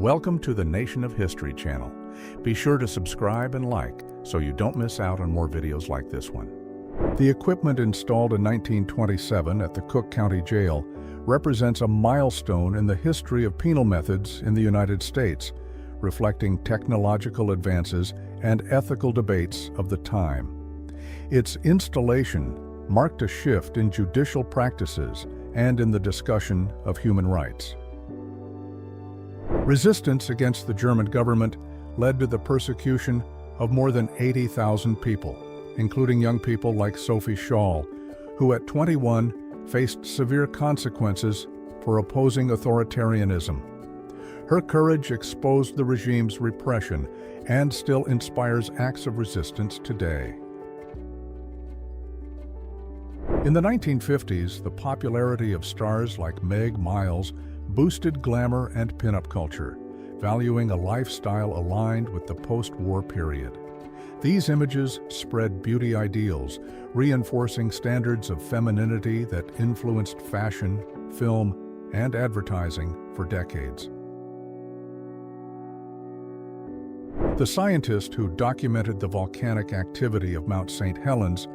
Welcome to the Nation of History channel. Be sure to subscribe and like so you don't miss out on more videos like this one. The equipment installed in 1927 at the Cook County Jail represents a milestone in the history of penal methods in the United States, reflecting technological advances and ethical debates of the time. Its installation marked a shift in judicial practices and in the discussion of human rights. Resistance against the German government led to the persecution of more than 80,000 people, including young people like Sophie Scholl, who at 21 faced severe consequences for opposing authoritarianism. Her courage exposed the regime's repression and still inspires acts of resistance today. In the 1950s, the popularity of stars like Meg Miles boosted glamour and pinup culture, valuing a lifestyle aligned with the post-war period. These images spread beauty ideals, reinforcing standards of femininity that influenced fashion, film, and advertising for decades. The scientist who documented the volcanic activity of Mount St. Helens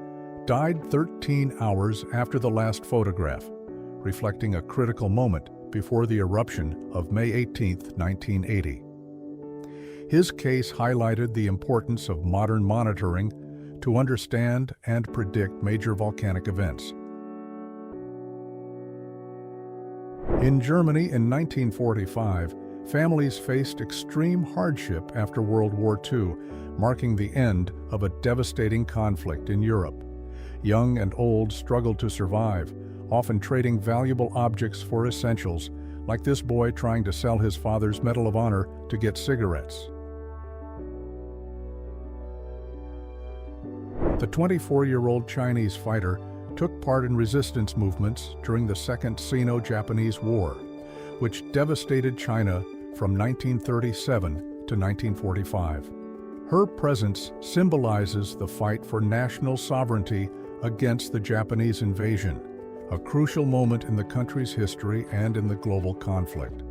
died 13 hours after the last photograph, reflecting a critical moment before the eruption of May 18, 1980. His case highlighted the importance of modern monitoring to understand and predict major volcanic events. In Germany in 1945, families faced extreme hardship after World War II, marking the end of a devastating conflict in Europe. Young and old struggled to survive, often trading valuable objects for essentials, like this boy trying to sell his father's Medal of Honor to get cigarettes. The 24-year-old Chinese fighter took part in resistance movements during the Second Sino-Japanese War, which devastated China from 1937 to 1945. Her presence symbolizes the fight for national sovereignty against the Japanese invasion, a crucial moment in the country's history and in the global conflict.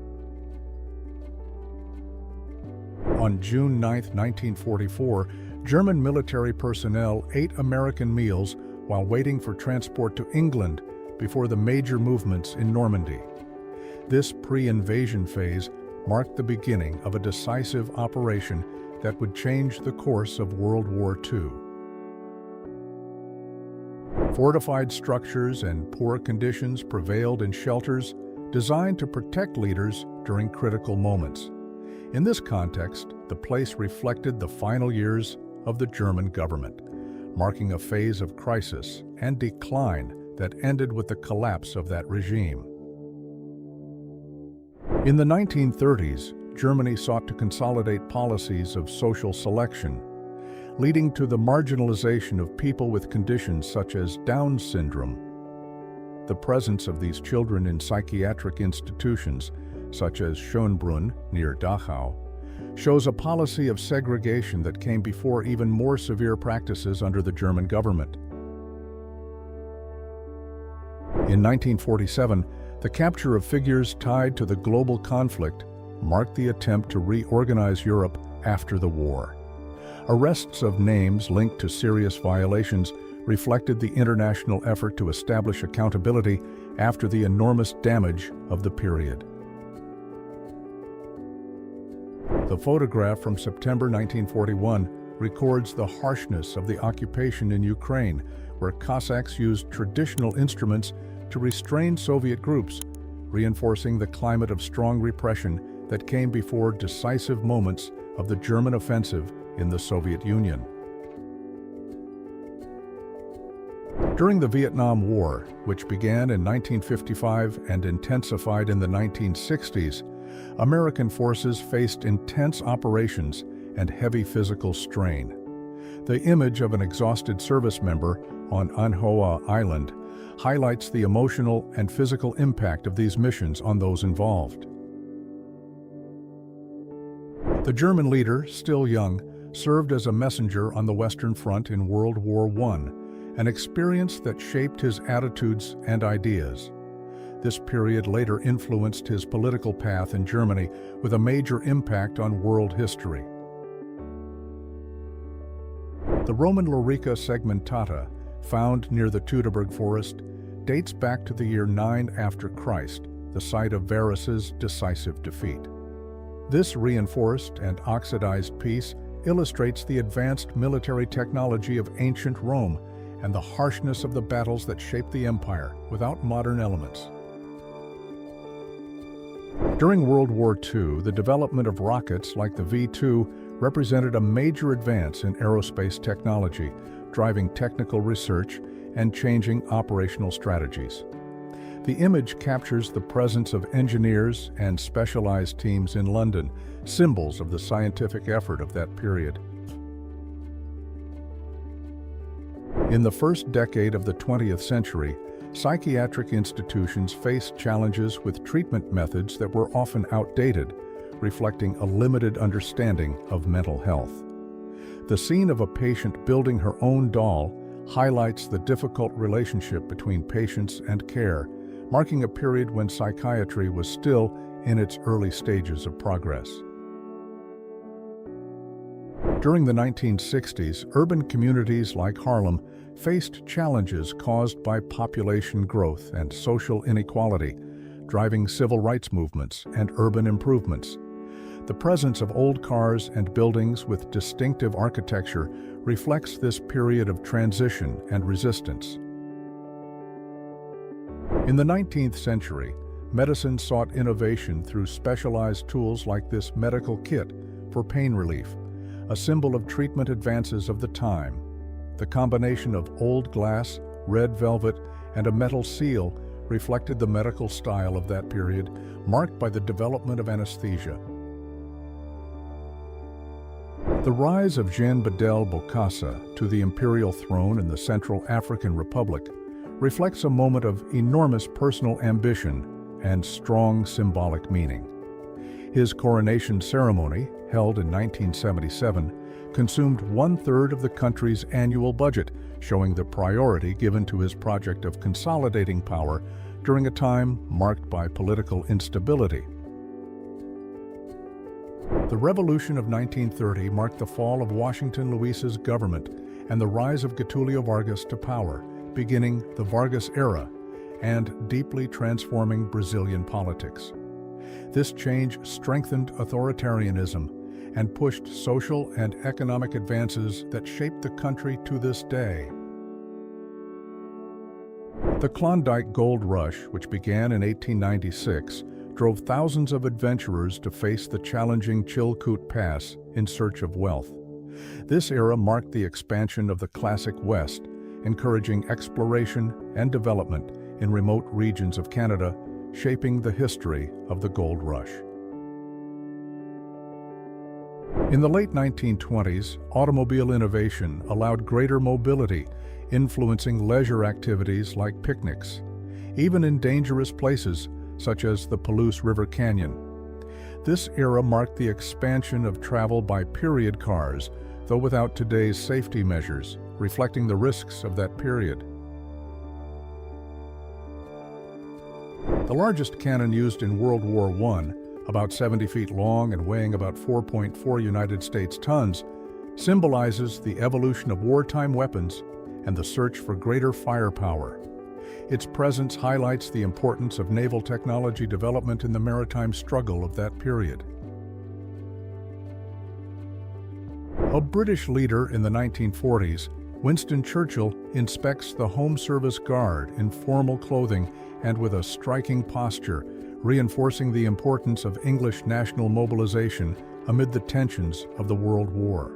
On June 9, 1944, German military personnel ate American meals while waiting for transport to England before the major movements in Normandy. This pre-invasion phase marked the beginning of a decisive operation that would change the course of World War II. Fortified structures and poor conditions prevailed in shelters designed to protect leaders during critical moments. In this context, the place reflected the final years of the German government, marking a phase of crisis and decline that ended with the collapse of that regime. In the 1930s, Germany sought to consolidate policies of social selection, leading to the marginalization of people with conditions such as Down syndrome. The presence of these children in psychiatric institutions, such as Schönbrunn near Dachau, shows a policy of segregation that came before even more severe practices under the German government. In 1947, the capture of figures tied to the global conflict marked the attempt to reorganize Europe after the war. Arrests of names linked to serious violations reflected the international effort to establish accountability after the enormous damage of the period. The photograph from September 1941 records the harshness of the occupation in Ukraine, where Cossacks used traditional instruments to restrain Soviet groups, reinforcing the climate of strong repression that came before decisive moments of the German offensive in the Soviet Union. During the Vietnam War, which began in 1955 and intensified in the 1960s, American forces faced intense operations and heavy physical strain. The image of an exhausted service member on An Hoa Island highlights the emotional and physical impact of these missions on those involved. The German leader, still young, served as a messenger on the Western Front in World War I, an experience that shaped his attitudes and ideas. This period later influenced his political path in Germany with a major impact on world history. The Roman lorica segmentata, found near the Teutoburg forest, dates back to the year 9 after Christ, the site of Varus's decisive defeat. This reinforced and oxidized piece illustrates the advanced military technology of ancient Rome and the harshness of the battles that shaped the empire without modern elements. During World War II, the development of rockets like the V-2 represented a major advance in aerospace technology, driving technical research and changing operational strategies. The image captures the presence of engineers and specialized teams in London, symbols of the scientific effort of that period. In the first decade of the 20th century, psychiatric institutions faced challenges with treatment methods that were often outdated, reflecting a limited understanding of mental health. The scene of a patient building her own doll highlights the difficult relationship between patients and care, marking a period when psychiatry was still in its early stages of progress. During the 1960s, urban communities like Harlem faced challenges caused by population growth and social inequality, driving civil rights movements and urban improvements. The presence of old cars and buildings with distinctive architecture reflects this period of transition and resistance. In the 19th century, medicine sought innovation through specialized tools like this medical kit for pain relief, a symbol of treatment advances of the time. The combination of old glass, red velvet, and a metal seal reflected the medical style of that period, marked by the development of anesthesia. The rise of Jean Bedel Bokassa to the imperial throne in the Central African Republic reflects a moment of enormous personal ambition and strong symbolic meaning. His coronation ceremony, held in 1977, consumed 1/3 of the country's annual budget, showing the priority given to his project of consolidating power during a time marked by political instability. The Revolution of 1930 marked the fall of Washington Luis's government and the rise of Getulio Vargas to power, beginning the Vargas era and deeply transforming Brazilian politics. This change strengthened authoritarianism and pushed social and economic advances that shaped the country to this day. The Klondike Gold Rush, which began in 1896, drove thousands of adventurers to face the challenging Chilkoot Pass in search of wealth. This era marked the expansion of the classic West, encouraging exploration and development in remote regions of Canada, shaping the history of the Gold Rush. In the late 1920s, automobile innovation allowed greater mobility, influencing leisure activities like picnics, even in dangerous places such as the Palouse River Canyon. This era marked the expansion of travel by period cars, though without today's safety measures, reflecting the risks of that period. The largest cannon used in World War I, about 70 feet long and weighing about 4.4 United States tons, symbolizes the evolution of wartime weapons and the search for greater firepower. Its presence highlights the importance of naval technology development in the maritime struggle of that period. A British leader in the 1940s, Winston Churchill inspects the Home Service Guard in formal clothing and with a striking posture, reinforcing the importance of English national mobilization amid the tensions of the World War.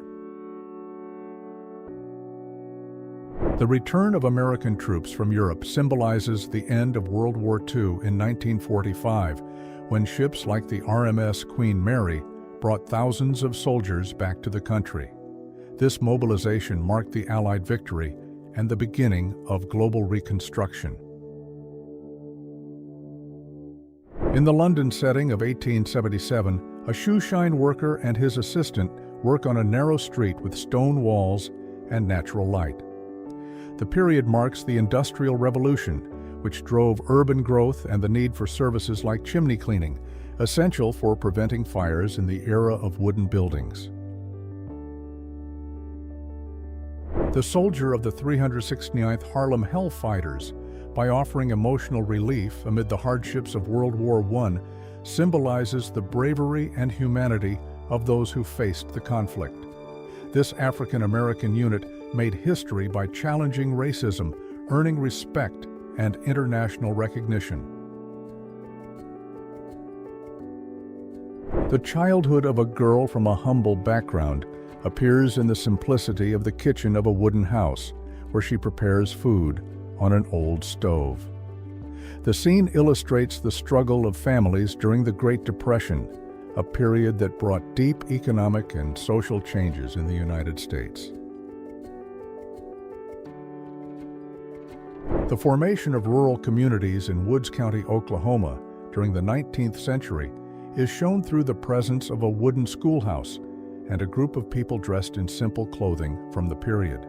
The return of American troops from Europe symbolizes the end of World War II in 1945, when ships like the RMS Queen Mary brought thousands of soldiers back to the country. This mobilization marked the Allied victory and the beginning of global reconstruction. In the London setting of 1877, a shoeshine worker and his assistant work on a narrow street with stone walls and natural light. The period marks the Industrial Revolution, which drove urban growth and the need for services like chimney cleaning, essential for preventing fires in the era of wooden buildings. The soldier of the 369th Harlem Hellfighters, by offering emotional relief amid the hardships of World War I, symbolizes the bravery and humanity of those who faced the conflict. This African-American unit made history by challenging racism, earning respect and international recognition. The childhood of a girl from a humble background appears in the simplicity of the kitchen of a wooden house, where she prepares food on an old stove. The scene illustrates the struggle of families during the Great Depression, a period that brought deep economic and social changes in the United States. The formation of rural communities in Woods County, Oklahoma, during the 19th century is shown through the presence of a wooden schoolhouse and a group of people dressed in simple clothing from the period.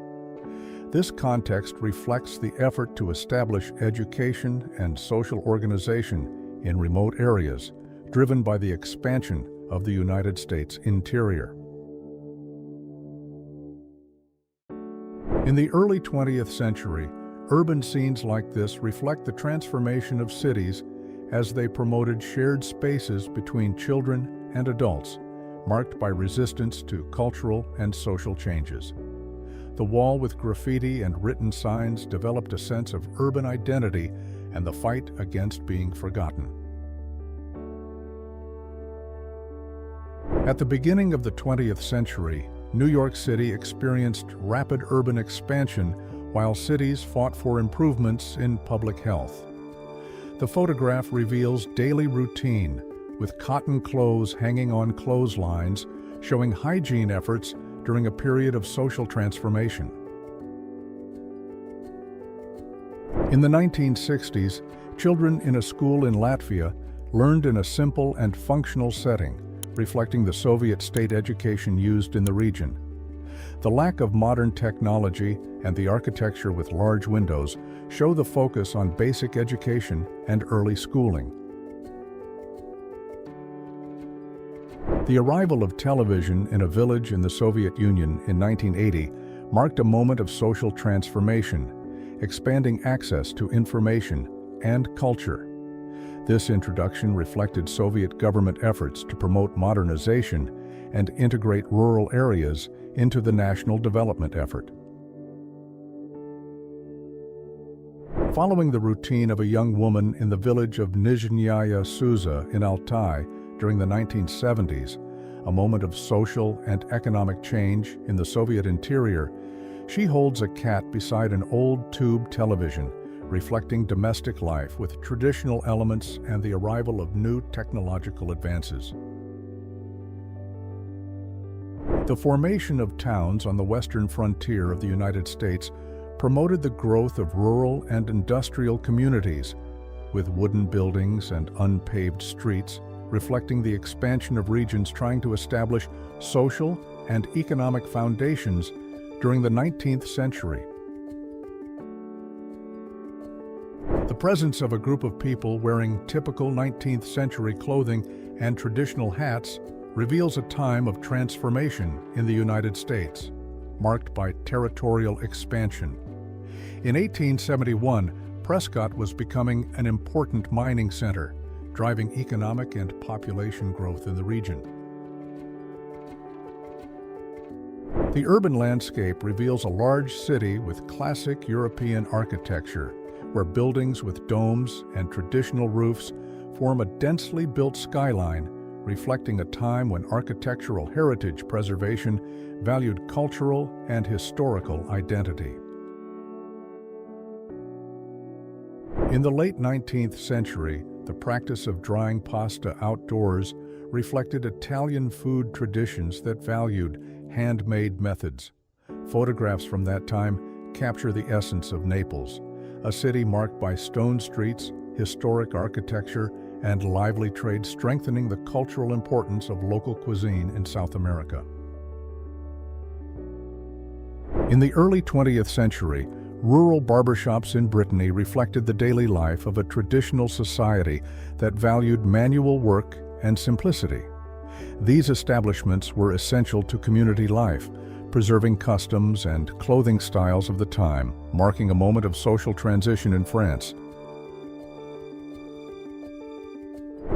This context reflects the effort to establish education and social organization in remote areas, driven by the expansion of the United States interior. In the early 20th century, urban scenes like this reflect the transformation of cities as they promoted shared spaces between children and adults, marked by resistance to cultural and social changes. The wall with graffiti and written signs developed a sense of urban identity and the fight against being forgotten. At the beginning of the 20th century, New York City experienced rapid urban expansion while cities fought for improvements in public health. The photograph reveals daily routine, with cotton clothes hanging on clotheslines, showing hygiene efforts during a period of social transformation. In the 1960s, children in a school in Latvia learned in a simple and functional setting, reflecting the Soviet state education used in the region. The lack of modern technology and the architecture with large windows show the focus on basic education and early schooling. The arrival of television in a village in the Soviet Union in 1980 marked a moment of social transformation, expanding access to information and culture. This introduction reflected Soviet government efforts to promote modernization and integrate rural areas into the national development effort. Following the routine of a young woman in the village of Nizhnyaya Suza in Altai during the 1970s, a moment of social and economic change in the Soviet interior, she holds a cat beside an old tube television, reflecting domestic life with traditional elements and the arrival of new technological advances. The formation of towns on the western frontier of the United States promoted the growth of rural and industrial communities, with wooden buildings and unpaved streets, reflecting the expansion of regions trying to establish social and economic foundations during the 19th century. The presence of a group of people wearing typical 19th century clothing and traditional hats reveals a time of transformation in the United States, marked by territorial expansion. In 1871, Prescott was becoming an important mining center, driving economic and population growth in the region. The urban landscape reveals a large city with classic European architecture, where buildings with domes and traditional roofs form a densely built skyline, reflecting a time when architectural heritage preservation valued cultural and historical identity. In the late 19th century, the practice of drying pasta outdoors reflected Italian food traditions that valued handmade methods. Photographs from that time capture the essence of Naples, a city marked by stone streets, historic architecture, and lively trade, strengthening the cultural importance of local cuisine in South America. In the early 20th century, Rural barbershops in Brittany reflected the daily life of a traditional society that valued manual work and simplicity. These establishments were essential to community life, preserving customs and clothing styles of the time, marking a moment of social transition in France.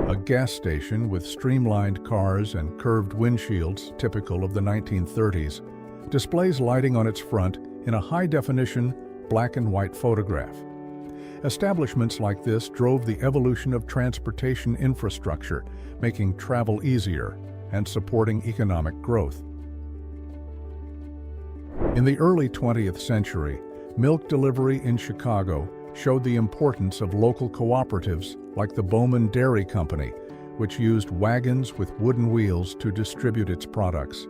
A gas station with streamlined cars and curved windshields, typical of the 1930s, displays lighting on its front in a high-definition black and white photograph. Establishments like this drove the evolution of transportation infrastructure, making travel easier and supporting economic growth. In the early 20th century, milk delivery in Chicago showed the importance of local cooperatives like the Bowman Dairy Company, which used wagons with wooden wheels to distribute its products.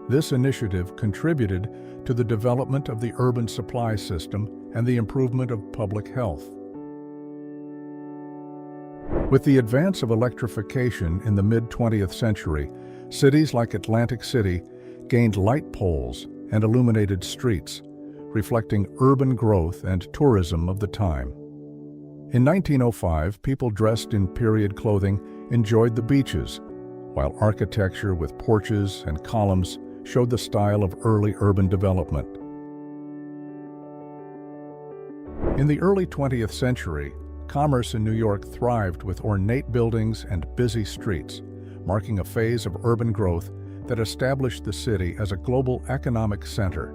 This initiative contributed to the development of the urban supply system and the improvement of public health. With the advance of electrification in the mid-20th century, cities like Atlantic City gained light poles and illuminated streets, reflecting urban growth and tourism of the time. In 1905, people dressed in period clothing enjoyed the beaches, while architecture with porches and columns showed the style of early urban development. In the early 20th century, commerce in New York thrived with ornate buildings and busy streets, marking a phase of urban growth that established the city as a global economic center,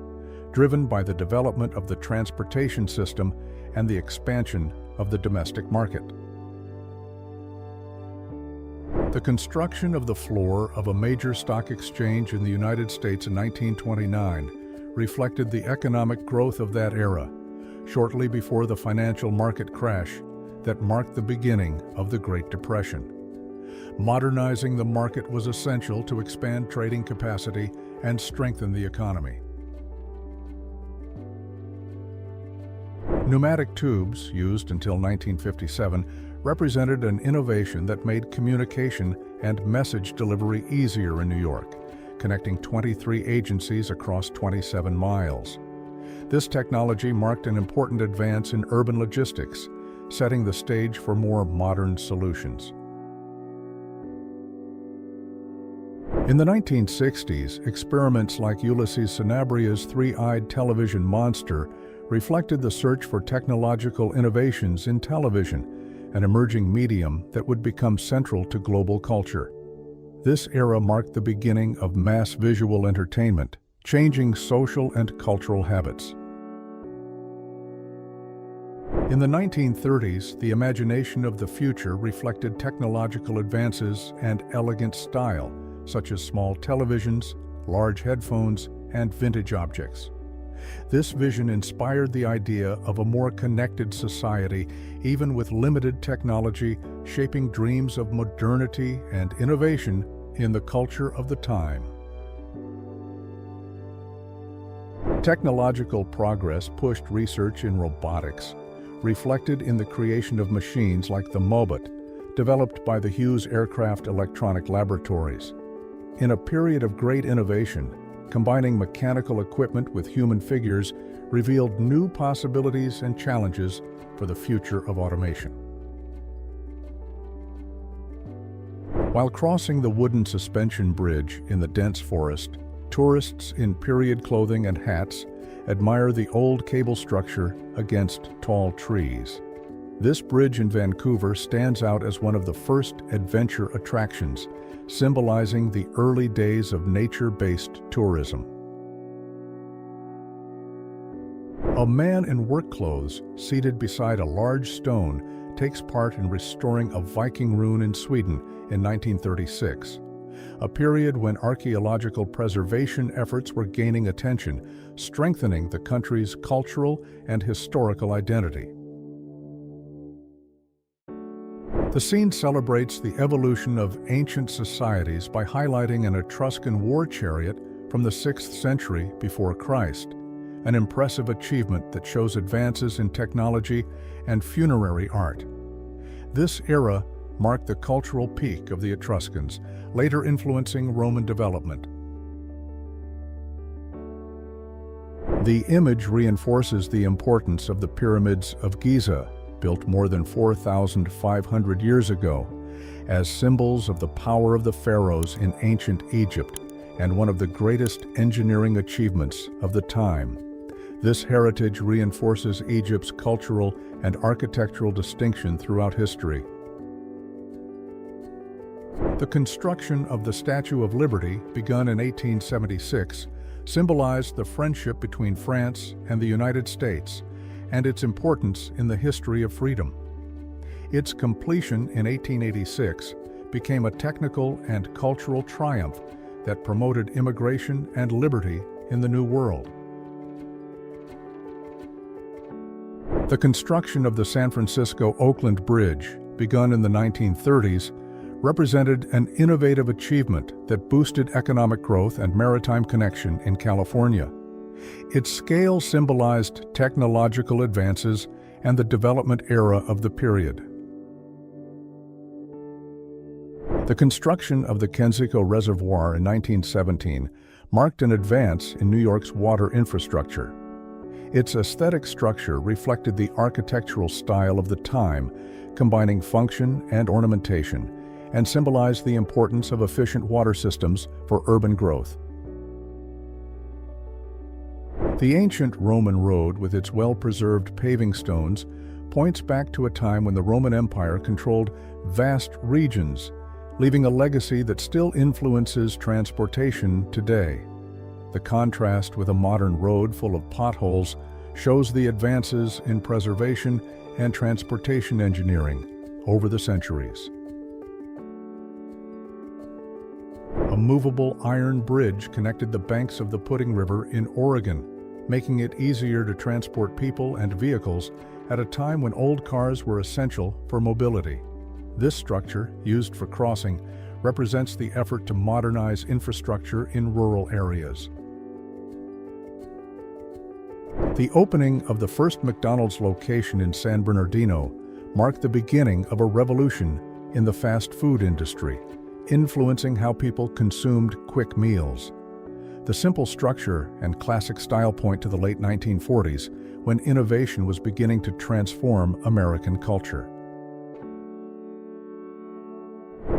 driven by the development of the transportation system and the expansion of the domestic market. The construction of the floor of a major stock exchange in the United States in 1929 reflected the economic growth of that era, shortly before the financial market crash that marked the beginning of the Great Depression. Modernizing the market was essential to expand trading capacity and strengthen the economy. Pneumatic tubes, used until 1957, represented an innovation that made communication and message delivery easier in New York, connecting 23 agencies across 27 miles. This technology marked an important advance in urban logistics, setting the stage for more modern solutions. In the 1960s, experiments like Ulysses Sanabria's three-eyed television monster reflected the search for technological innovations in television, an emerging medium that would become central to global culture. This era marked the beginning of mass visual entertainment, changing social and cultural habits. In the 1930s, the imagination of the future reflected technological advances and elegant style, such as small televisions, large headphones, and vintage objects. This vision inspired the idea of a more connected society, even with limited technology, shaping dreams of modernity and innovation in the culture of the time. Technological progress pushed research in robotics, reflected in the creation of machines like the Mobot, developed by the Hughes Aircraft Electronic Laboratories. In a period of great innovation, combining mechanical equipment with human figures revealed new possibilities and challenges for the future of automation. While crossing the wooden suspension bridge in the dense forest, tourists in period clothing and hats admire the old cable structure against tall trees. This bridge in Vancouver stands out as one of the first adventure attractions, symbolizing the early days of nature-based tourism. A man in work clothes, seated beside a large stone, takes part in restoring a Viking ruin in Sweden in 1936, a period when archaeological preservation efforts were gaining attention, strengthening the country's cultural and historical identity. The scene celebrates the evolution of ancient societies by highlighting an Etruscan war chariot from the 6th century before Christ, an impressive achievement that shows advances in technology and funerary art. This era marked the cultural peak of the Etruscans, later influencing Roman development. The image reinforces the importance of the pyramids of Giza, built more than 4,500 years ago, as symbols of the power of the pharaohs in ancient Egypt and one of the greatest engineering achievements of the time. This heritage reinforces Egypt's cultural and architectural distinction throughout history. The construction of the Statue of Liberty, begun in 1876, symbolized the friendship between France and the United States and its importance in the history of freedom. Its completion in 1886 became a technical and cultural triumph that promoted immigration and liberty in the New World. The construction of the San Francisco-Oakland Bridge, begun in the 1930s, represented an innovative achievement that boosted economic growth and maritime connection in California. Its scale symbolized technological advances and the development era of the period. The construction of the Kensico Reservoir in 1917 marked an advance in New York's water infrastructure. Its aesthetic structure reflected the architectural style of the time, combining function and ornamentation, and symbolized the importance of efficient water systems for urban growth. The ancient Roman road, with its well-preserved paving stones, points back to a time when the Roman Empire controlled vast regions, leaving a legacy that still influences transportation today. The contrast with a modern road full of potholes shows the advances in preservation and transportation engineering over the centuries. A movable iron bridge connected the banks of the Pudding River in Oregon, making it easier to transport people and vehicles at a time when old cars were essential for mobility. This structure, used for crossing, represents the effort to modernize infrastructure in rural areas. The opening of the first McDonald's location in San Bernardino marked the beginning of a revolution in the fast food industry, influencing how people consumed quick meals. The simple structure and classic style point to the late 1940s, when innovation was beginning to transform American culture.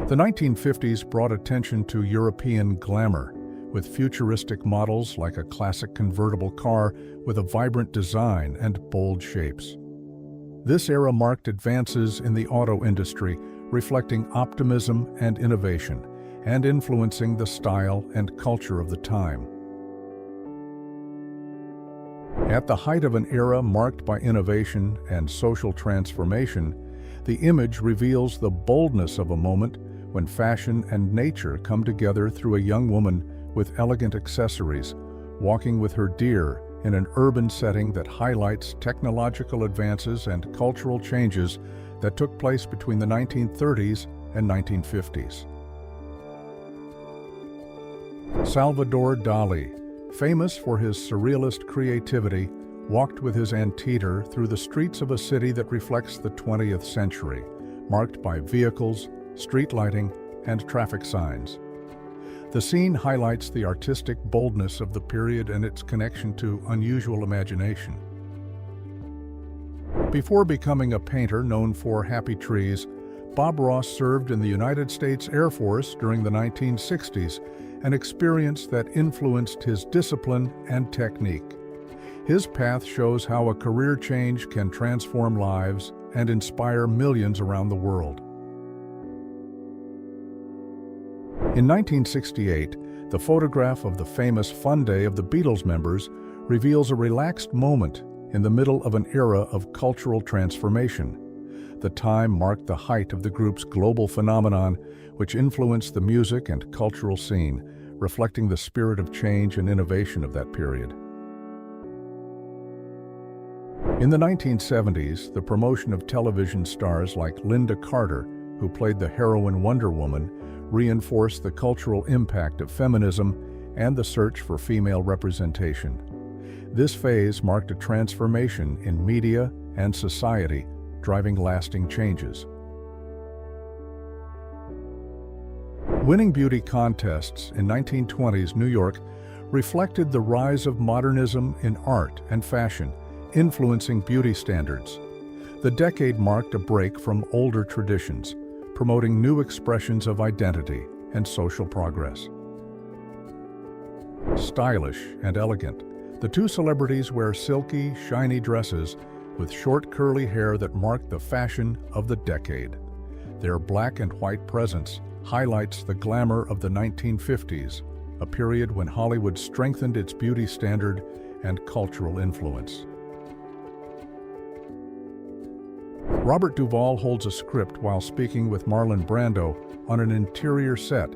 The 1950s brought attention to European glamour, with futuristic models like a classic convertible car with a vibrant design and bold shapes. This era marked advances in the auto industry, reflecting optimism and innovation, and influencing the style and culture of the time. At the height of an era marked by innovation and social transformation, the image reveals the boldness of a moment when fashion and nature come together through a young woman with elegant accessories, walking with her deer in an urban setting that highlights technological advances and cultural changes that took place between the 1930s and 1950s. Salvador Dali, famous for his surrealist creativity, walked with his anteater through the streets of a city that reflects the 20th century, marked by vehicles, street lighting, and traffic signs. The scene highlights the artistic boldness of the period and its connection to unusual imagination. Before becoming a painter known for happy trees, Bob Ross served in the United States Air Force during the 1960s, an experience that influenced his discipline and technique. His path shows how a career change can transform lives and inspire millions around the world. In 1968, the photograph of the famous Fun Day of the Beatles members reveals a relaxed moment in the middle of an era of cultural transformation. The time marked the height of the group's global phenomenon, which influenced the music and cultural scene, reflecting the spirit of change and innovation of that period. In the 1970s, the promotion of television stars like Linda Carter, who played the heroine Wonder Woman, reinforced the cultural impact of feminism and the search for female representation. This phase marked a transformation in media and society, driving lasting changes. Winning beauty contests in 1920s New York reflected the rise of modernism in art and fashion, influencing beauty standards. The decade marked a break from older traditions, promoting new expressions of identity and social progress. Stylish and elegant, the two celebrities wear silky, shiny dresses with short curly hair that mark the fashion of the decade. Their black and white presence highlights the glamour of the 1950s, a period when Hollywood strengthened its beauty standard and cultural influence. Robert Duvall holds a script while speaking with Marlon Brando on an interior set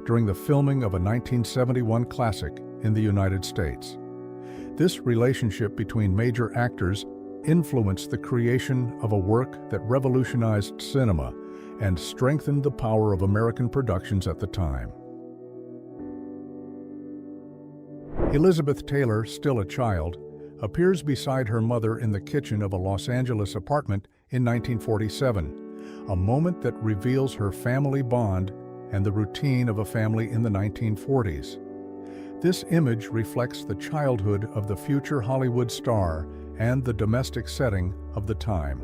during the filming of a 1971 classic in the United States. This relationship between major actors influenced the creation of a work that revolutionized cinema and strengthened the power of American productions at the time. Elizabeth Taylor, still a child, appears beside her mother in the kitchen of a Los Angeles apartment in 1947, a moment that reveals her family bond and the routine of a family in the 1940s. This image reflects the childhood of the future Hollywood star and the domestic setting of the time.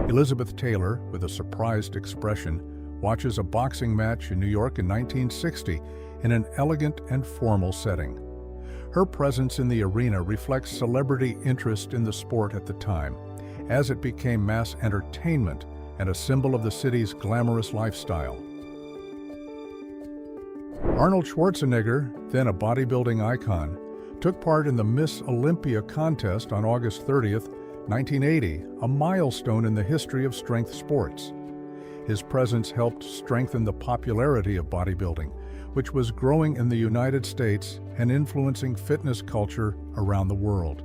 Elizabeth Taylor, with a surprised expression, watches a boxing match in New York in 1960 in an elegant and formal setting. Her presence in the arena reflects celebrity interest in the sport at the time, as it became mass entertainment and a symbol of the city's glamorous lifestyle. Arnold Schwarzenegger, then a bodybuilding icon, took part in the Miss Olympia contest on August 30th, 1980, a milestone in the history of strength sports. His presence helped strengthen the popularity of bodybuilding, which was growing in the United States and influencing fitness culture around the world.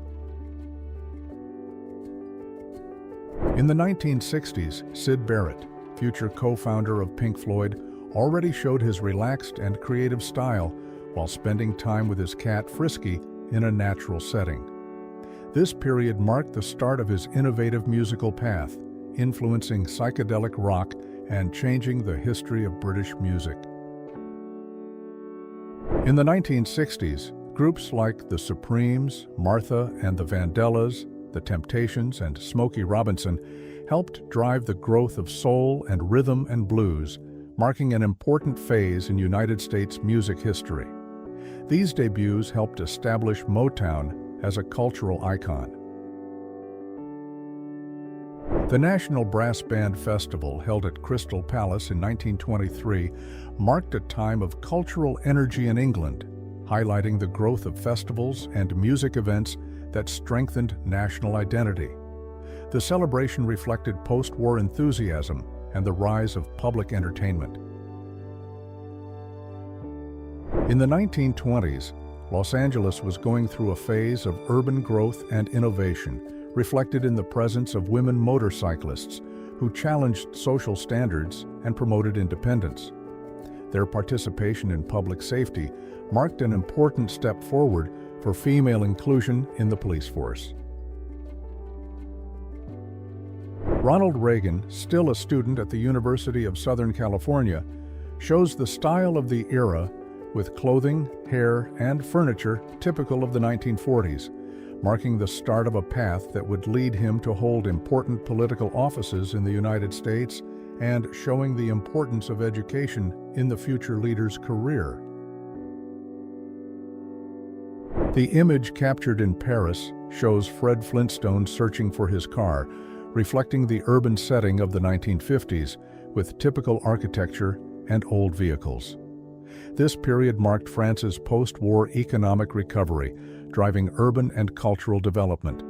In the 1960s, Syd Barrett, future co-founder of Pink Floyd, already showed his relaxed and creative style while spending time with his cat Frisky in a natural setting. This period marked the start of his innovative musical path, influencing psychedelic rock and changing the history of British music. In the 1960s, groups like the Supremes, Martha and the Vandellas, the Temptations, and Smokey Robinson helped drive the growth of soul and rhythm and blues, marking an important phase in United States music history. These debuts helped establish Motown as a cultural icon. The National Brass Band Festival, held at Crystal Palace in 1923, marked a time of cultural energy in England, highlighting the growth of festivals and music events that strengthened national identity. The celebration reflected post-war enthusiasm and the rise of public entertainment. In the 1920s, Los Angeles was going through a phase of urban growth and innovation, reflected in the presence of women motorcyclists who challenged social standards and promoted independence. Their participation in public safety marked an important step forward for female inclusion in the police force. Ronald Reagan, still a student at the University of Southern California, shows the style of the era with clothing, hair, and furniture typical of the 1940s, marking the start of a path that would lead him to hold important political offices in the United States and showing the importance of education in the future leader's career. The image captured in Paris shows Fred Flintstone searching for his car, reflecting the urban setting of the 1950s with typical architecture and old vehicles. This period marked France's post-war economic recovery, driving urban and cultural development.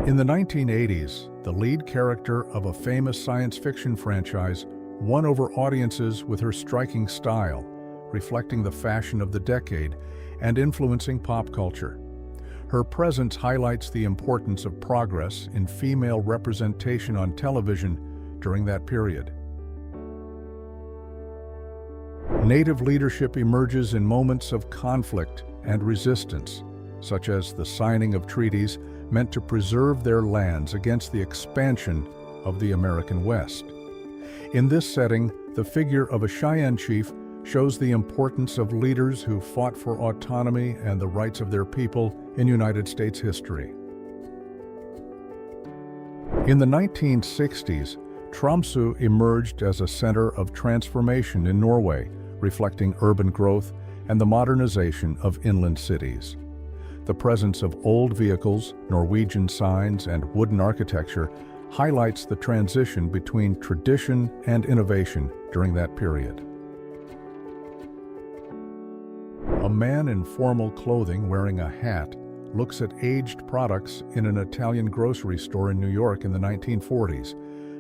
In the 1980s, the lead character of a famous science fiction franchise won over audiences with her striking style, reflecting the fashion of the decade and influencing pop culture. Her presence highlights the importance of progress in female representation on television during that period. Native leadership emerges in moments of conflict and resistance, such as the signing of treaties meant to preserve their lands against the expansion of the American West. In this setting, The figure of a Cheyenne chief shows the importance of leaders who fought for autonomy and the rights of their people in United States history. In the 1960s, Tromsø emerged as a center of transformation in Norway, reflecting urban growth and the modernization of inland cities. The presence of old vehicles, Norwegian signs, and wooden architecture highlights the transition between tradition and innovation during that period. A man in formal clothing wearing a hat looks at aged products in an Italian grocery store in New York in the 1940s,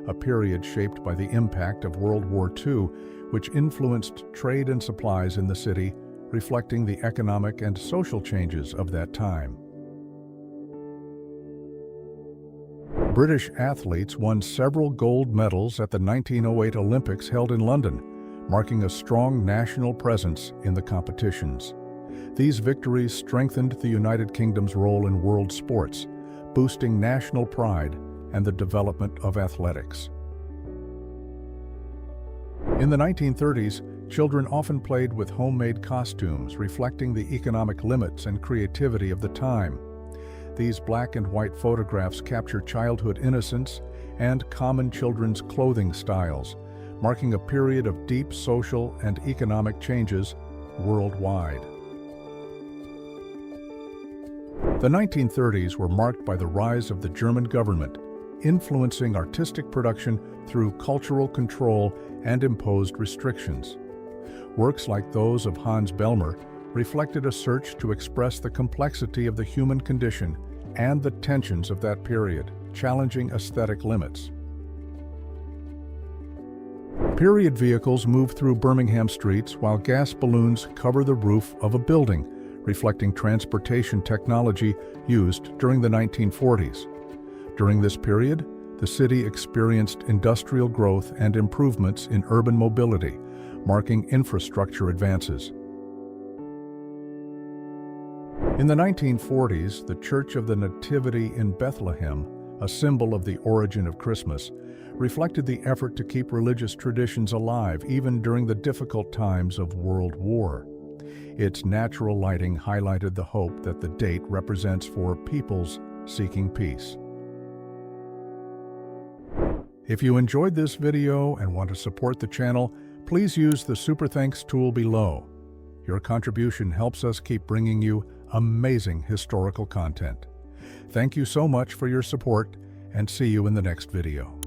a period shaped by the impact of World War II, which influenced trade and supplies in the city, reflecting the economic and social changes of that time. British athletes won several gold medals at the 1908 Olympics held in London, marking a strong national presence in the competitions. These victories strengthened the United Kingdom's role in world sports, boosting national pride and the development of athletics. In the 1930s, children often played with homemade costumes, reflecting the economic limits and creativity of the time. These black and white photographs capture childhood innocence and common children's clothing styles, marking a period of deep social and economic changes worldwide. The 1930s were marked by the rise of the German government, influencing artistic production through cultural control and imposed restrictions. Works like those of Hans Bellmer reflected a search to express the complexity of the human condition and the tensions of that period, challenging aesthetic limits. Period vehicles move through Birmingham streets while gas balloons cover the roof of a building, reflecting transportation technology used during the 1940s. During this period, the city experienced industrial growth and improvements in urban mobility, marking infrastructure advances. In the 1940s, the Church of the Nativity in Bethlehem, a symbol of the origin of Christmas, reflected the effort to keep religious traditions alive even during the difficult times of World War. Its natural lighting highlighted the hope that the date represents for peoples seeking peace. If you enjoyed this video and want to support the channel, please use the Super Thanks tool below. Your contribution helps us keep bringing you amazing historical content. Thank you so much for your support, and see you in the next video.